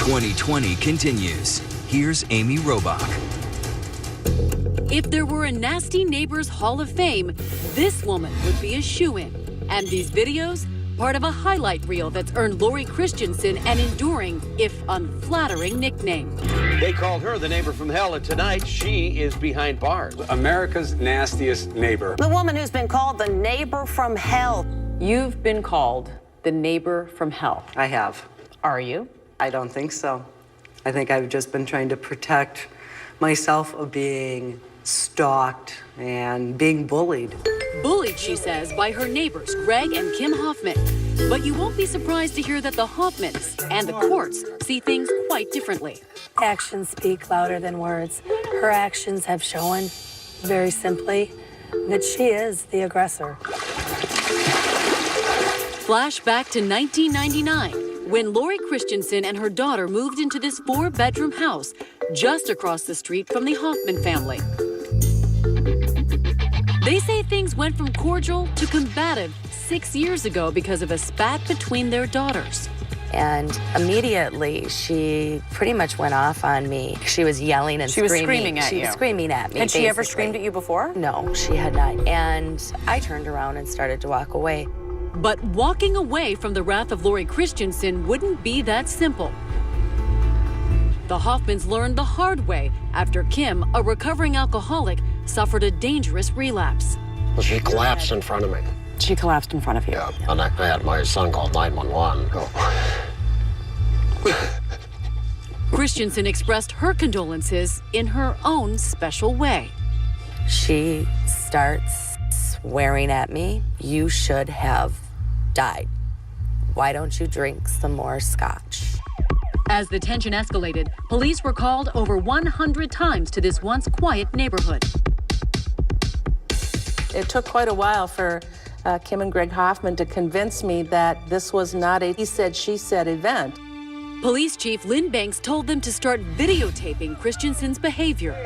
2020 continues. Here's Amy Robach. If there were a Nasty Neighbors Hall of Fame, this woman would be a shoo-in. And these videos, part of a highlight reel that's earned Lori Christensen an enduring, if unflattering, nickname. They called her the neighbor from hell, and tonight she is behind bars. America's nastiest neighbor. The woman who's been called the neighbor from hell. You've been called the neighbor from hell. I have. Are you? I don't think so. I think I've just been trying to protect myself of being stalked and being bullied. Bullied, she says, by her neighbors, Greg and Kim Hoffman. But you won't be surprised to hear that the Hoffmans and the courts see things quite differently. Actions speak louder than words. Her actions have shown, very simply, that she is the aggressor. Flashback to 1999, when Lori Christensen and her daughter moved into this 4-bedroom house just across the street from the Hoffman family. They say things went from cordial to combative 6 years ago because of a spat between their daughters. And immediately, she pretty much went off on me. She was yelling and screaming. She was screaming at you? She was screaming at me, Had she ever basically. screamed at you before? No, she had not. And I turned around and started to walk away. But walking away from the wrath of Lori Christensen wouldn't be that simple. The Hoffmans learned the hard way after Kim, a recovering alcoholic, suffered a dangerous relapse. She collapsed in front of me. She collapsed in front of you? Yeah, and I had my son called 911. Christensen expressed her condolences in her own special way. She starts swearing at me. You should have died. Why don't you drink some more scotch? As the tension escalated, police were called over 100 times to this once quiet neighborhood. It took quite a while for Kim and Greg Hoffman to convince me that this was not a he said, she said event. Police Chief Lynn Banks told them to start videotaping Christensen's behavior.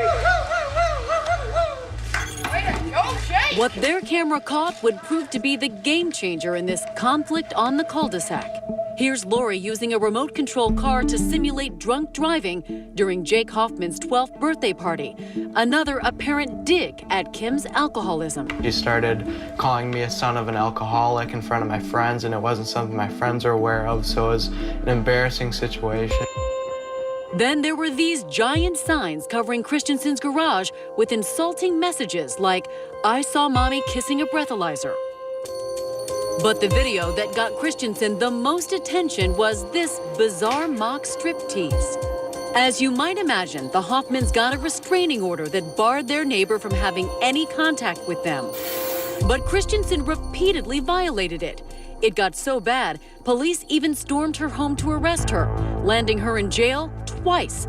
What their camera caught would prove to be the game changer in this conflict on the cul-de-sac. Here's Lori using a remote control car to simulate drunk driving during Jake Hoffman's 12th birthday party. Another apparent dig at Kim's alcoholism. She started calling me a son of an alcoholic in front of my friends, and it wasn't something my friends are aware of, so it was an embarrassing situation. Then there were these giant signs covering Christensen's garage with insulting messages like, "I saw mommy kissing a breathalyzer." But the video that got Christensen the most attention was this bizarre mock striptease. As you might imagine, the Hoffmans got a restraining order that barred their neighbor from having any contact with them. But Christensen repeatedly violated it. It got so bad, police even stormed her home to arrest her, landing her in jail twice.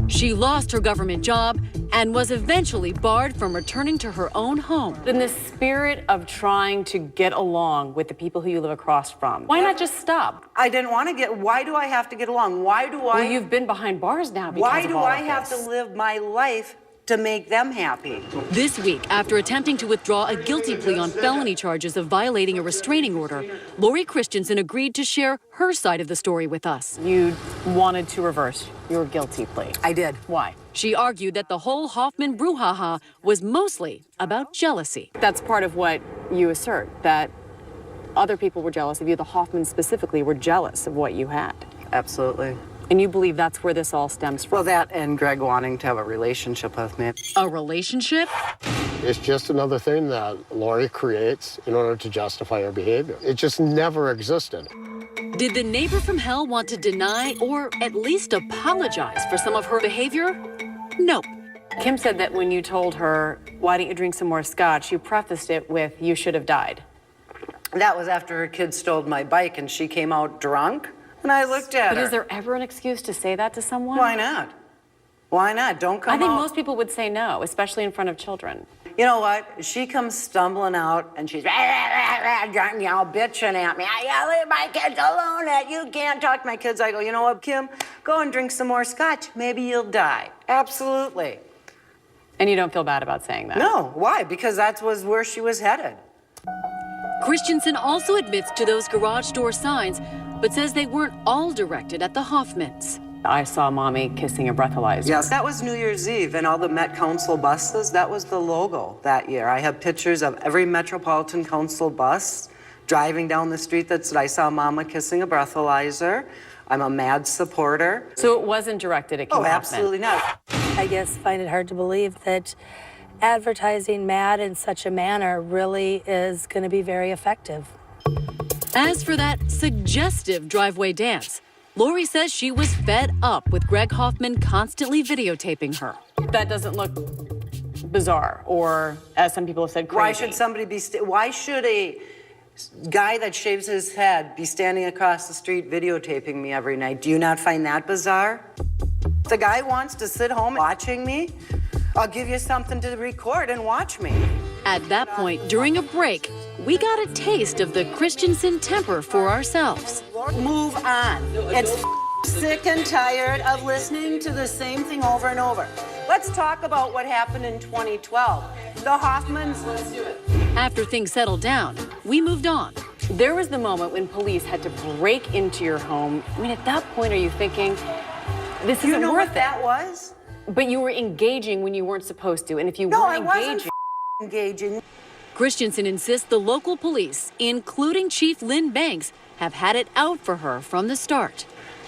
She lost her government job and was eventually barred from returning to her own home. In the spirit of trying to get along with the people who you live across from, why not just stop? I didn't want to get, why do I have to get along? Why do I? Well, you've been behind bars now because why of do all I of have this. to live my life to make them happy? This week, after attempting to withdraw a guilty plea on felony charges of violating a restraining order, Lori Christensen agreed to share her side of the story with us. You wanted to reverse your guilty plea. I did. Why? She argued that the whole Hoffman brouhaha was mostly about jealousy. That's part of what you assert, that other people were jealous of you. The Hoffmans specifically were jealous of what you had. Absolutely. And you believe that's where this all stems from? Well, that and Greg wanting to have a relationship with me. A relationship? It's just another thing that Lori creates in order to justify her behavior. It just never existed. Did the neighbor from hell want to deny or at least apologize for some of her behavior? Nope. Kim said that when you told her, why don't you drink some more scotch, you prefaced it with, you should have died. That was after her kid stole my bike and she came out drunk. And I looked at her. But is there ever an excuse to say that to someone? Why not? Why not? Don't come out. I think most people would say no, especially in front of children. You know what? She comes stumbling out and she's bitching at me. I leave my kids alone. You can't talk to my kids. I go, you know what, Kim? Go and drink some more scotch. Maybe you'll die. Absolutely. And you don't feel bad about saying that? No. Why? Because that was where she was headed. Christensen also admits to those garage door signs but says they weren't all directed at the Hoffmans. I saw mommy kissing a breathalyzer. Yes, that was New Year's Eve, and all the Met Council buses, that was the logo that year. I have pictures of every Metropolitan Council bus driving down the street that said, I saw mama kissing a breathalyzer. I'm a mad supporter. So it wasn't directed at Kim Oh, Hoffman? absolutely not. I guess find it hard to believe that advertising Mad in such a manner really is going to be very effective. As for that suggestive driveway dance, Lori says she was fed up with Greg Hoffman constantly videotaping her. That doesn't look bizarre, or as some people have said, crazy. Why should somebody be, why should a guy that shaves his head be standing across the street videotaping me every night? Do you not find that bizarre? If the guy wants to sit home watching me, I'll give you something to record and watch me. At that point, during a break, we got a taste of the Christensen temper for ourselves. Move on. It's sick and tired of listening to the same thing over and over. Let's talk about what happened in 2012. The Hoffmans. Let's do it. After things settled down, we moved on. There was the moment when police had to break into your home. I mean, at that point, are you thinking, this isn't You know worth what it? that was? But you were engaging when you weren't supposed to, and if you No, I weren't wasn't engaging. Christensen insists the local police, including Chief Lynn Banks, have had it out for her from the start.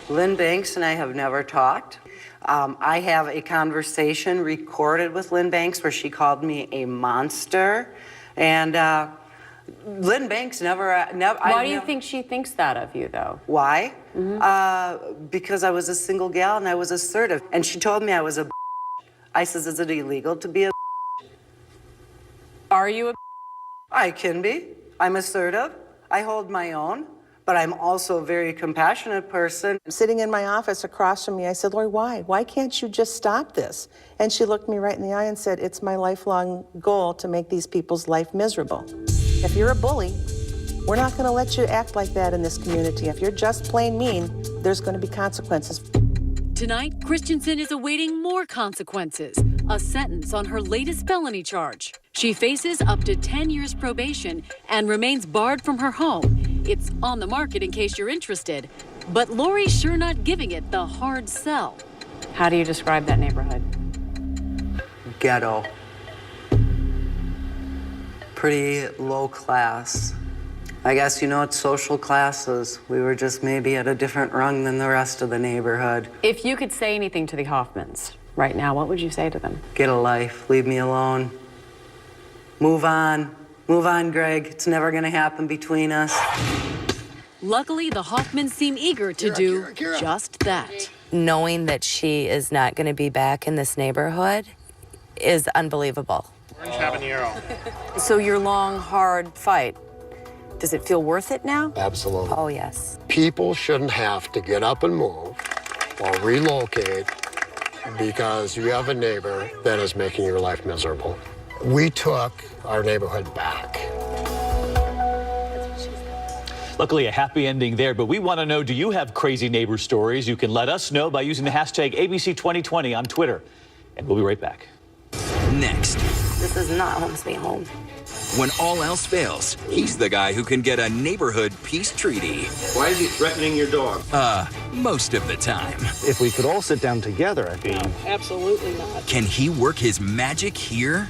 Lynn Banks and I have never talked. I have a conversation recorded with Lynn Banks where she called me a monster. And Lynn Banks never... Why do you think she thinks that of you, though? Why? Because I was a single gal and I was assertive. And she told me I was a I says, is it illegal to be a Are you a I can be. I'm assertive. I hold my own. But I'm also a very compassionate person. Sitting in my office across from me, I said, Lori, why? Why can't you just stop this? And she looked me right in the eye and said, it's my lifelong goal to make these people's life miserable. If you're a bully, we're not going to let you act like that in this community. If you're just plain mean, there's going to be consequences. Tonight, Christensen is awaiting more consequences, a sentence on her latest felony charge. She faces up to 10 years probation and remains barred from her home. It's on the market in case you're interested, but Lori's sure not giving it the hard sell. How do you describe that neighborhood? Ghetto. Pretty low class. I guess, you know, it's social classes. We were just maybe at a different rung than the rest of the neighborhood. If you could say anything to the Hoffmans right now, what would you say to them? Get a life. Leave me alone. Move on. Move on, Greg. It's never going to happen between us. Luckily, the Hoffmans seem eager to do just that. Knowing that she is not going to be back in this neighborhood is unbelievable. Orange habanero. So your long, hard fight, does it feel worth it now? Absolutely. Oh, yes. People shouldn't have to get up and move or relocate because you have a neighbor that is making your life miserable. We took our neighborhood back. Luckily, a happy ending there, but we want to know, do you have crazy neighbor stories? You can let us know by using the hashtag ABC2020 on Twitter. And we'll be right back. Next, This is not home sweet home. when all else fails, he's the guy who can get a neighborhood peace treaty. Why is he threatening your dog? Most of the time. If we could all sit down together, I'd be... Absolutely not. Can he work his magic here?